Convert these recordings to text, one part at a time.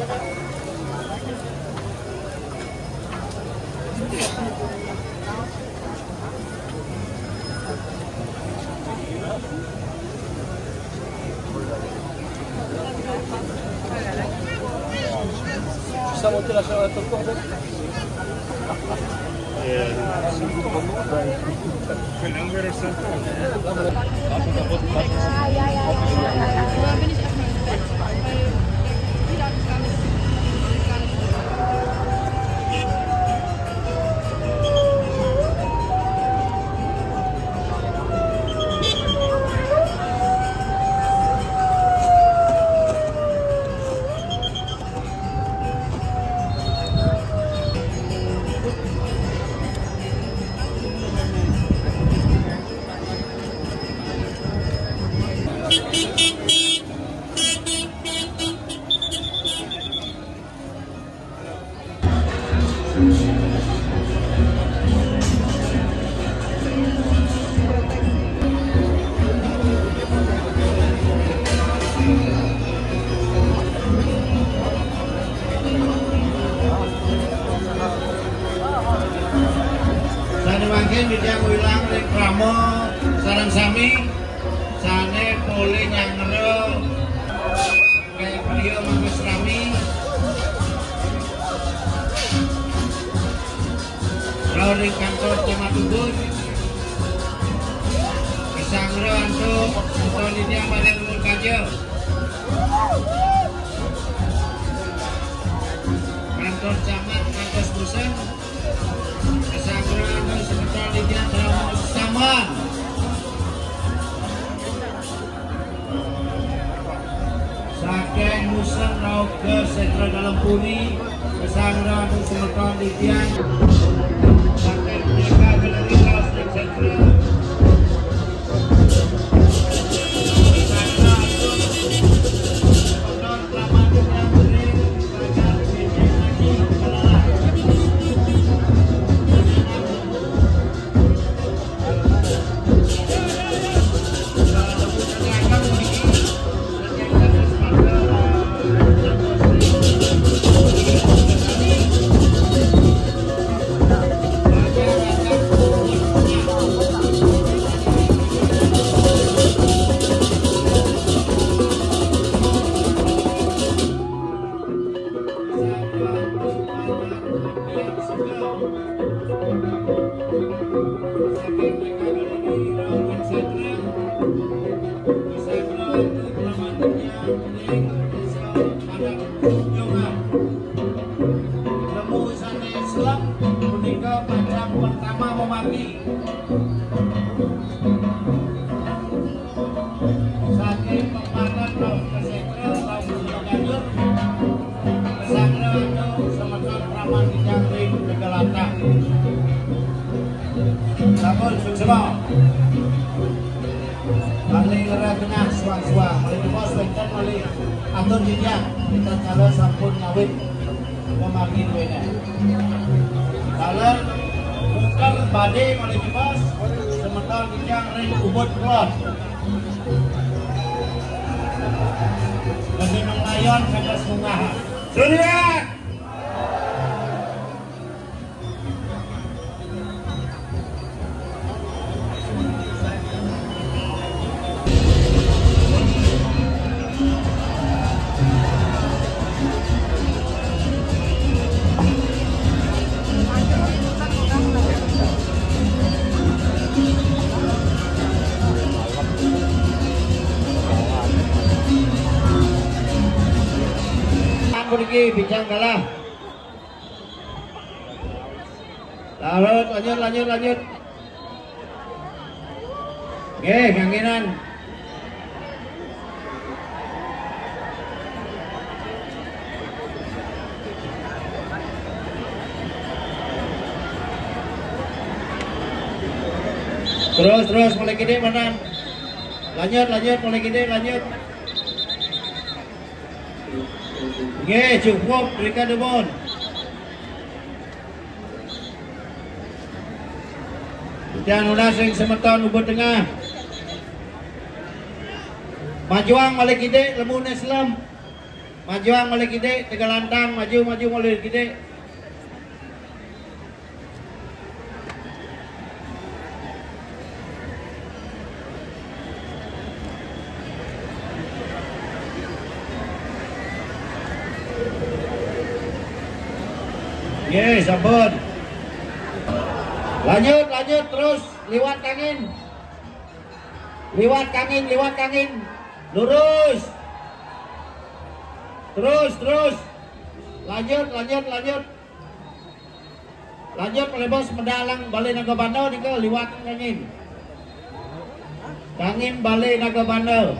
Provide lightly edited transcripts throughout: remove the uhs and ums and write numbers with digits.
Bisa muncul asal tokoh deh. Mungkin bidang wilang reklamo sarang sami sane poli nyangro kayak video mangus rami lalu kantor Camat Ubud kesangro untuk Lidia pada umur kajo kantor Camat Kampus Busen kesangro sebentar Lidia terlalu sama Saking Musen rau ke sentra dalam puri kesangro sebentar Lidia Saking mereka galeri rau sentra pertama memaki saking pemakan roh kesekral kaum gajur kesangro semeton praman dijangring kegelata sampun suksema paling lerah tengah suang-suang paling bos wenten paling atur jinjang kita cara sampun ngawit memaki duwene dalam bukan badai oleh bebas sementara dijang ring ubud keluar bagaimana layon kata sungaha surya pergi bincang kalah lanjut oke kangenan terus mulai gede mana lanjut mulai gede lanjut. Oke, cukup berikan debon. Jangan udah sing semeton ubud tengah. Majuang balik ide lemun Islam. Majuan mulai gede, tiga lantang, maju mulai gede. Yes, sampun. Lanjut terus liwat kangin. Liwat kangin. Lurus. Terus. Lanjut. Lanjut melebos mendalang balik naga bandel nih ke liwat kangin. Kangin balik naga bandel.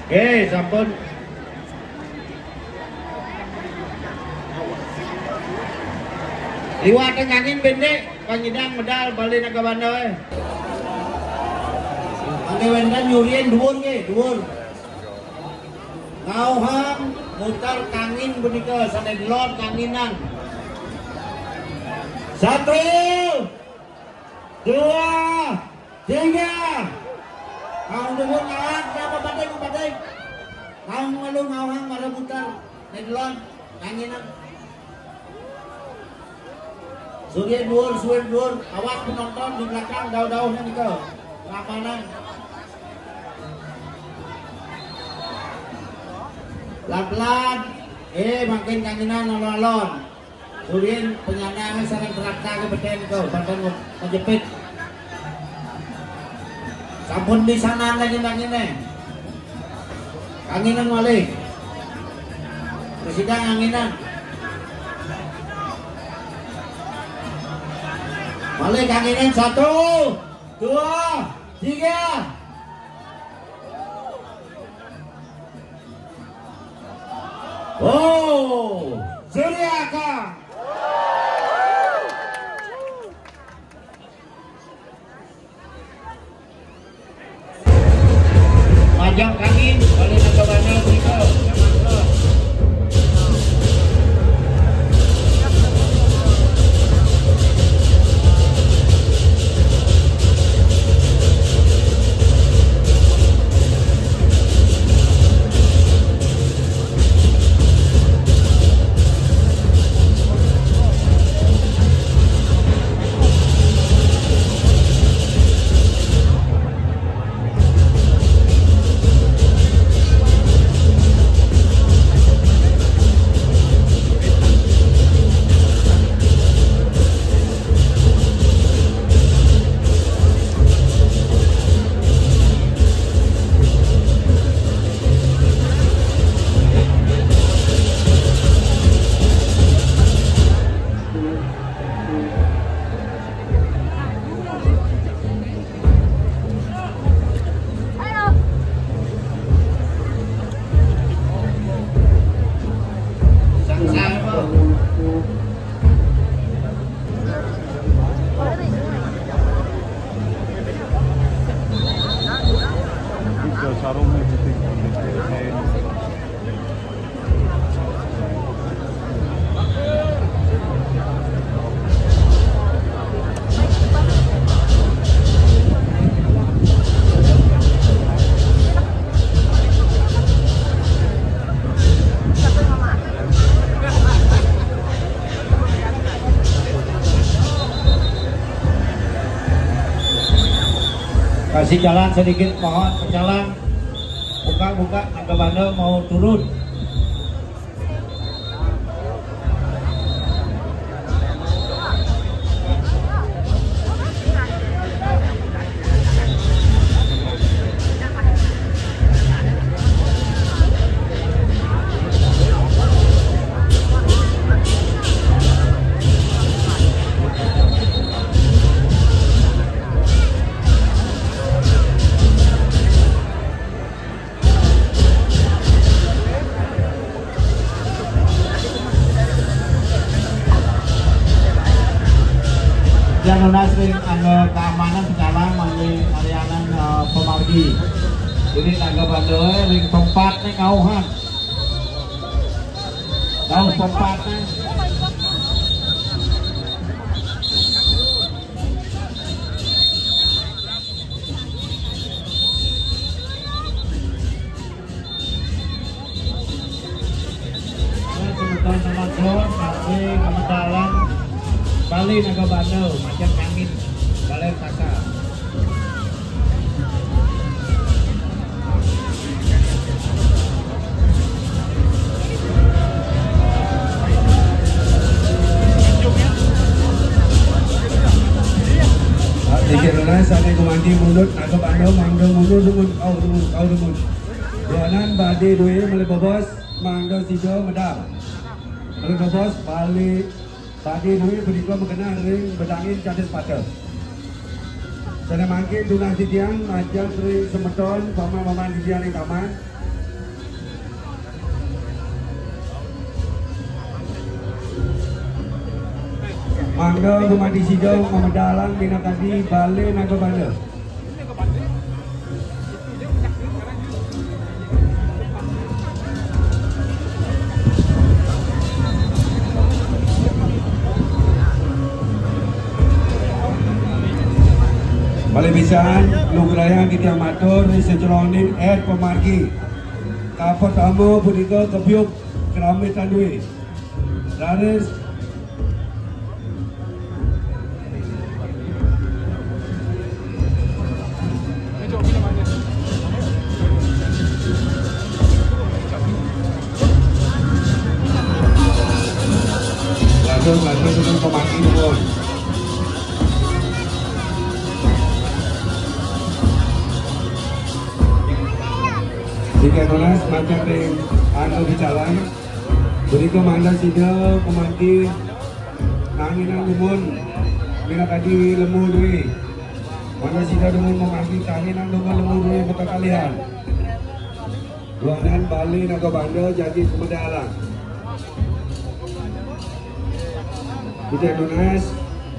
Oke, sampun. Liwat kangin bendek, panjidang medal balik naga bandel. Angge wenda nyurien dhuwur. Ngauhang mutar kangin punika sanedelon kanginan. 1 2 3. Kau dhuwur ngawang berapa badai. Kau malu ngauhang malu mutar nedelon kanginan. Surien dhuwur. Awas penonton di belakang daun-daunnya nika. Ramanan. Pelan-pelan, makin kanginan alon-alon. Surien penyandang sarang terakta ke beten kau, bantan menjepit. Sampun di sana lagi kanginan. Kanginan balik. Presiden kanginan. Balik kanginan 1 2 3. Oh, Suryaka. Majang kangin, balik naga bandel nika. Kasih jalan sedikit, mohon jalan. Buka naga bandel mau turun. Yang nasring keamanan sekarang Marianan Pemargi. Jadi naga bandel ring tempat nih ngauhan. Tahu tempatnya. Bali Naga Bandel macam angin Baler Kaka. Dikira sana kumandi mulut Naga Bandel mangga mulut dumun kau dumun. Doanan badi dua mulai bobos mangga sido medam. Mulai bobos balik badi dua berikut mengenal ring bedangin cadet patah. Sana mangkin tunang tidiang majang ring semeton paman tidiang di taman. Mangga kumandi sido memedalang bina tadi balik Naga Bandel. Balik bisaan, lugrayang kita matur, seceronin, pemargi. Kapal tamu budika kebiuk keramit tandui. Laris. Lalu dengan pemargi pun. Jika nulas macam ring anu bicara, beri komanda sida pemanti nanginan lumun, mina tadi lemu dui, mana sida lumun pemanti nanginan lumun lemu dui betul kalian. Duanan Bali Naga Bandel jadi kemedalang. Jika nulas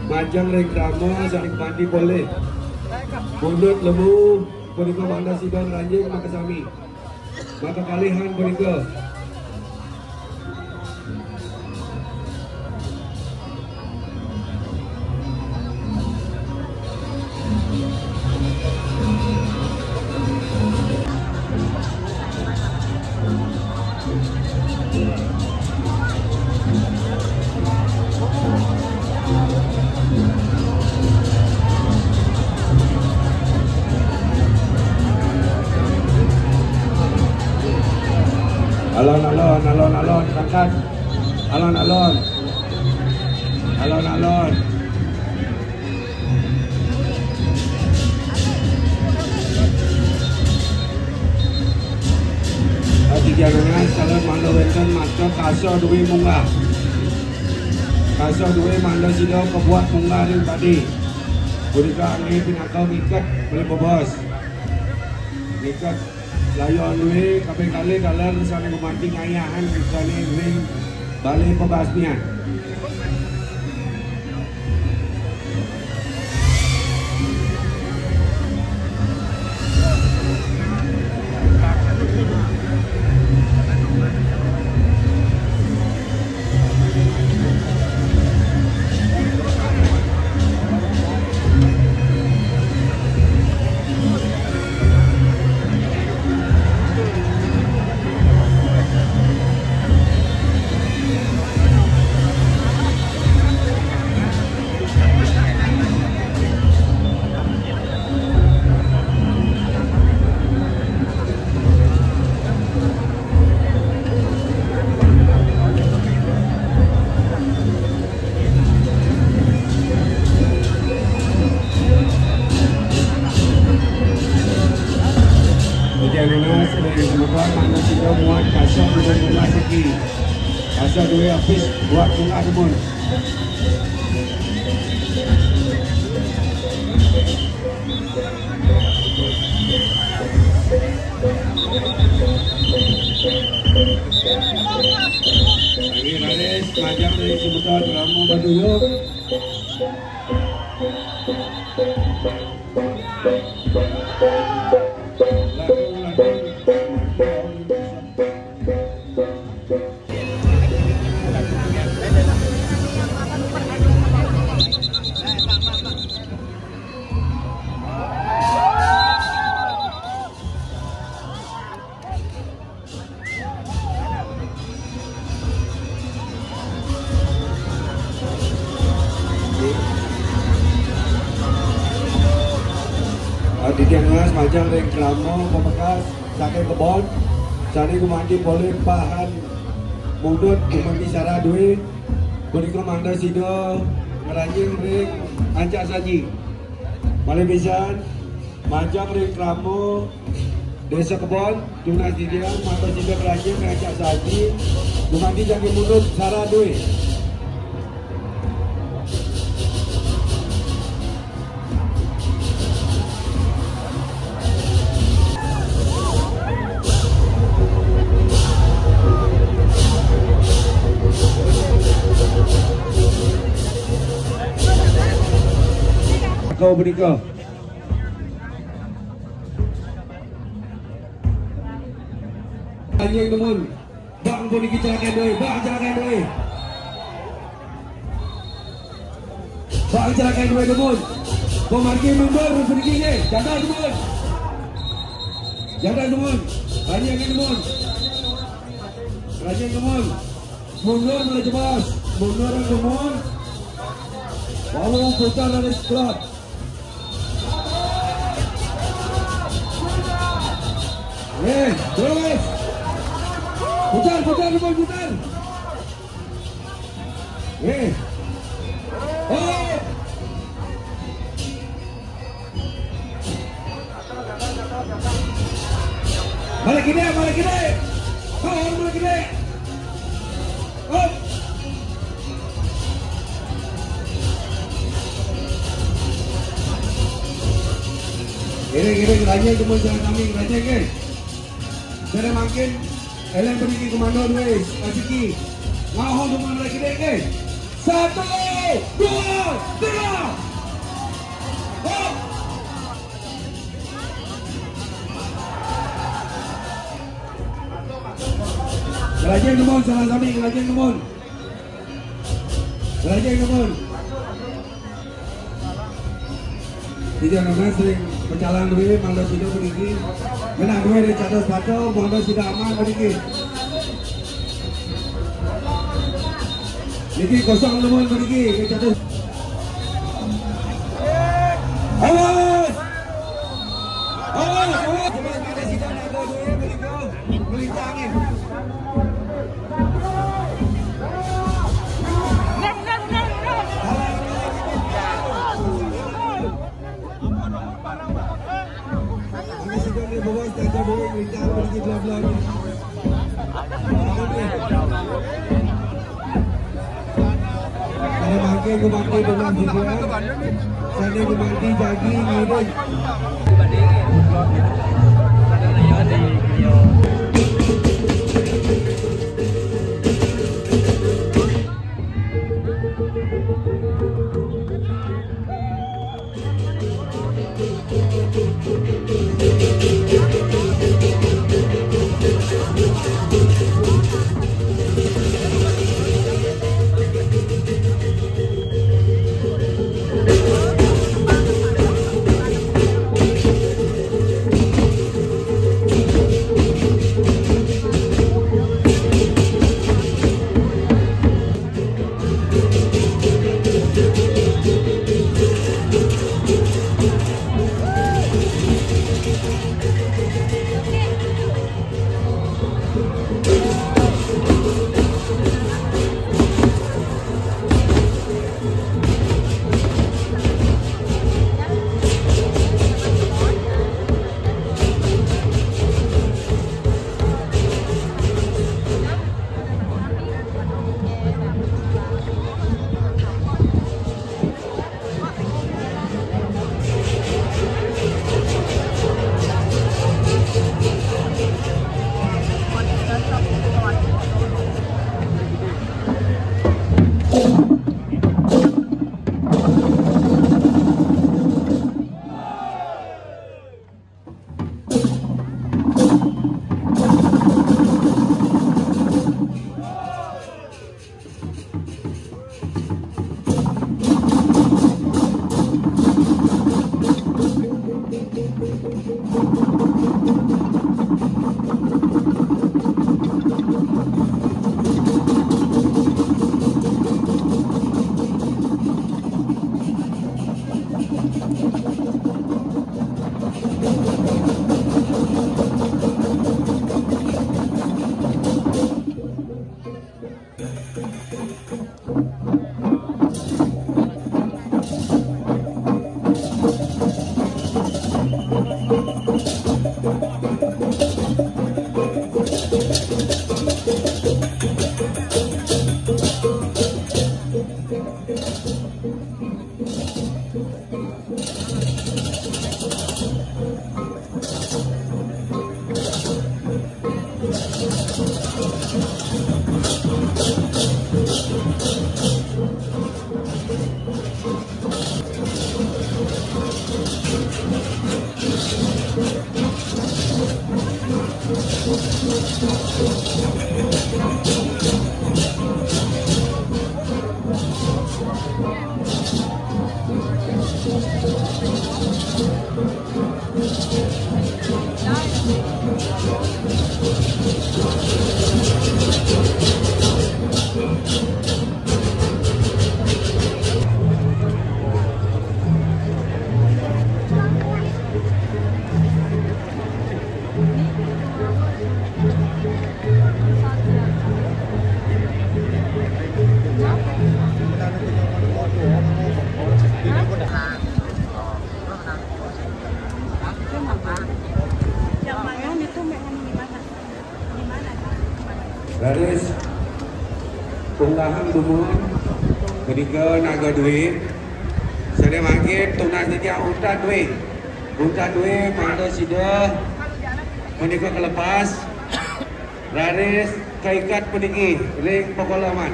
macam ring drama saling pemanti boleh, mulut lemu beri komanda sida ranjing makasami. Maka kalian berikut alon berangkat alon tiga dengan salon mando wenten macam kaso duwe munggah kaso duwe mando sido kebuat munggah ring tadi budika ini pinakau ikat boleh bebas ikat layon duwe kabeh kali kaler sana kumanting ayahan sana ring balik pebasmian. Asa dua habis buat bunga demun. Lagi raris panjang dari sebentar ramu baduyuk. Di Tiangas, Majang, Ring Kramo, Pemekas, Sakai Kebon, Sani Kumandi Boleh, Pahan, Mudut, Kumandi Saradwe, Budiku Mangda Sido, Ngeranjing Ring, Ancak Saji, Malebisan, Majang, Ring Kramo, Desa Kebon, Tunas Didiang, Mata Sido Ngeranjing, Ancak Saji, Kumandi Jangki Mudut, Saradwe. Kau berikau. Anjing temun, bang pun dikicarakan doi, bang carakan doi, bang carakan doi temun. Pemarkir mundur pergi ni, jangan temun, jangan temun, anjing temun, anjing temun, mundur mulai cepat, mundur temun, bawa putar dari sekolah. Terus putar teman putar. Oh, balik kiri oh, balik kiri oh. Kiri kerajaan teman jalan kami kerajaan ke. Jadi makin Ellen pergi komando dua, Asiki. Ngahong teman lagi dek ke. 1, 2, 3. Oh. Kerajaan teman salah kami kerajaan teman. Kerajaan teman. Tidak namanya sering berjalan dulu, Mangda Sido pergi. Menang dua dari catat sepatu, Mangda Sido aman pergi. Niki kosong teman pergi ke catat. Awas! Awas! Cepat Mangda Sido nak dua pergi. Melintangin. Bos tak ada boleh minta pergi belah-belah ni. Kalau makan aku makan belah juga. Sana aku mandi jagi ngidin. Garis unggahan dumur ketika naga duit saya makin tunas dia unta duit manda sida menikah kelepas garis kaikat peniki ring pokolaman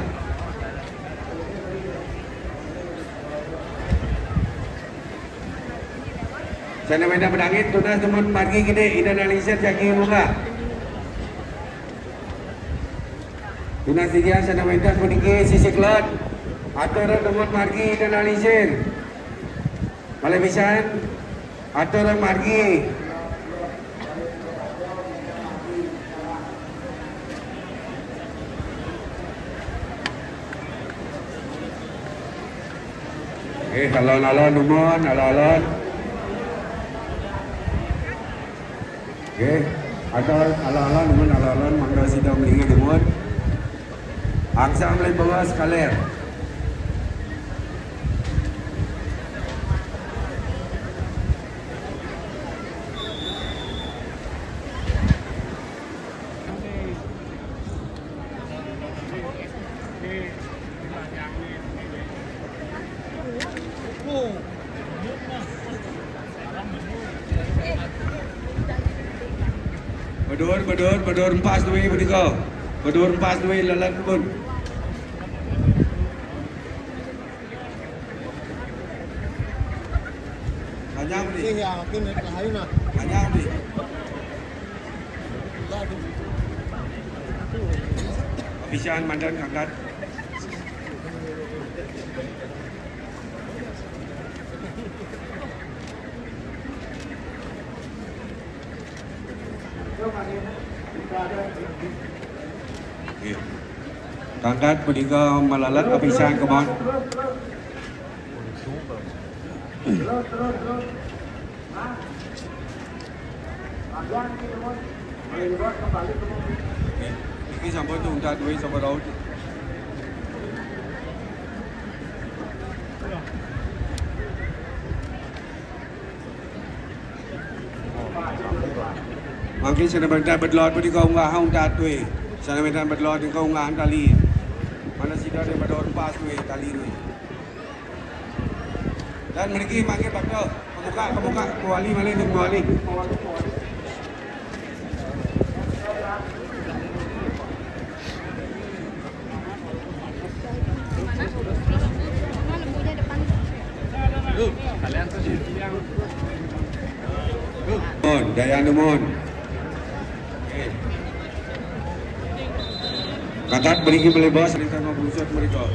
saya main pedangit tunas teman margi gede idan alisir jaki muka tunas dia sana mentas peniki sisi kelat atau teman margi idan alisir malah bisa atau margi alon-alon numon, alon-alon. Atau alon-alon numon, alon-alon mangga sidang melingi numon. Angsa mulai bawa skaler. Bedur empas duit bertiga. Bedur empas duit lalat pun. Panjang ni. Sih ya, mungkin hari nak. Panjang ni. Ofisian mandan angkat. Angkat bertiga melalat ofisian kemana? Ini sampai tu unta duit sampai raut. Mungkin sana bentar berlot bertiga unggah unta duit. Sana bentar berlot bertiga unggah tali. Mana sida dia pada orang pas duit tali ni. Dan mereka makin bakal kebuka kuali malin dan kuali. Daya numon. Katat beriki melebas di tengah busut mereka.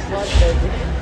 What, baby?